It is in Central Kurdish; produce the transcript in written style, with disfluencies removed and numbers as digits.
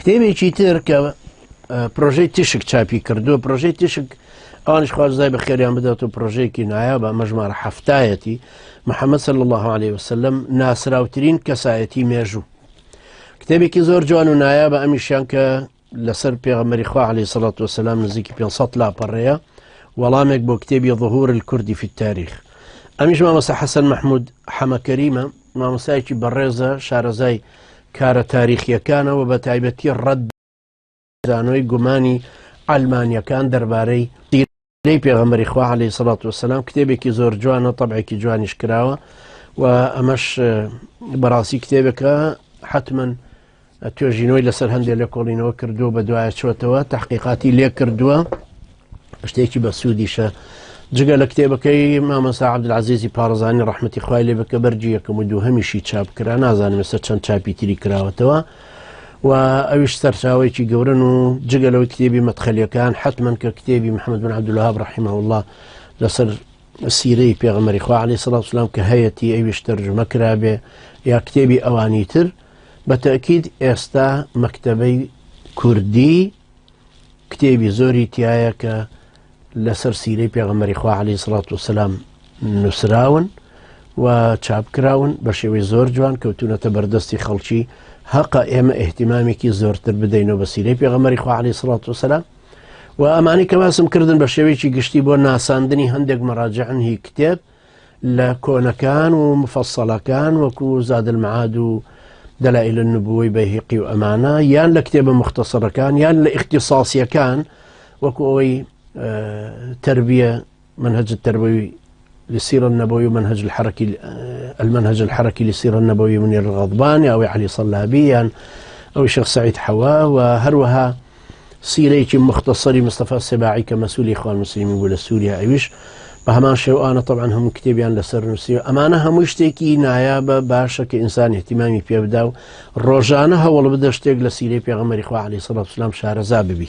کتێبێکی تر کە پرۆژەی تشک چاپی کردووە. پرۆژەی تشک ئەوانش خوازدای بە خێریان بدات و پرۆژەیەکی نایابە مەژمارە هەفتایەتی محەممەد صلی الله عليه وسلم ناسراوترین کەسایەتی مێژوو. کتێبێکی زۆر جوان و نایابە ئەمیشیان کە لەسەر پێغەمبەری خوا عليه الصلاة والسلام نزیکی 500 لاپەڕەیە وەڵامێک بۆ کتێبی ظهور الكردی في التاريخ. ئەمیش مامۆستا حەسەن مەحموود حەمەکەریمە، مامۆستایەکی بەڕێزە شارەزای کارە تاریخیەکانەوە بە تایبەتی ڕەد زانۆی گومانی ئەلمانیەکان دەربارەی سیرەی پێغەمبەری خوا عليه الصلاة والسلام. کتێبێکی زۆر جوانە، طەبعێکی جوانیش کراوە و ئەمەش بەڕاستی کتێبێکە حتمما توێژینەوەی لەسەر هەندێک لە کۆڵینەوە کردووە بە دوایە چۆتەوە تحقیقاتی لێ کردووە، شتێکی بە سوودیشە. جگە لە کتێبەکەی مامۆستا عەبدولعەزیزی پارەزانی ڕەحمەتی خوای لێ بکە بەرجی یەکەم و دووهەمیشی چاپ کرا، نازانم ئێستا چەند چاپی تری کراوەتەوە و ئەویش سەرچاوێکی گەورن و جگە لەوەی کتێبی مەدخەلیەکان حتمما کە کتێبی محەممەد بن عەبدولوهاب ڕەحیمەه الله لەسەر سیرەی پێغەمبەری خوا عليه الصلاة والسلام کە هەیەتی ئەویش تەرجمە کرابێ یا کتێبی ئەوانی تر. بەتەکید ئێستا مەکتەبەی کوردی کتێبی زۆری تایە کە لەسەر سیرەی پێغەمبەری خوا عليه الصلاة والسلام نووسراون و چاپکراون بە شێوەی زۆر جوان کەوتونەتە بەردەستی خەڵکی. هەقە ئێمە ئێحتیمامێکی زۆرتر بدەینەوە بە سیرەی پێغەمبەری خوا عليه الصلاة والسلام و ئەمانی کە باسم کردن بە شێوەیەکی گشتی بۆ ناساندنی هەندێک مەراجعن هی کتێب لە کۆنەکان و مفەسەڵەکان وەکو زاد المعاد و دلائل النبوة بەیهەقی و ئەمانە، یان لە کتێبە مختصرەکان یان لە اختصاصیەکان وەکو ئەوەی تربية منهج التربوي للسيرة النبوية ومنهج المنهج الحركي للسيرة النبوية منير الغضباني أو علي صلابي أو الشيخ سعيد حوا، وهروها سيرة مختصري مصطفى السباعي كمسؤول إخوان المسلمين ولا سوريا أيوش بهمان شيء. أنا طبعا هم كتابيان لسر نسيو أمانة هم مشتكي نايابة باشا كإنسان اهتمامي بيبداو روجانها ولا بدأ اشتاق لسيرة بيغمر إخوة عليه الصلاة والسلام شهر زاببي.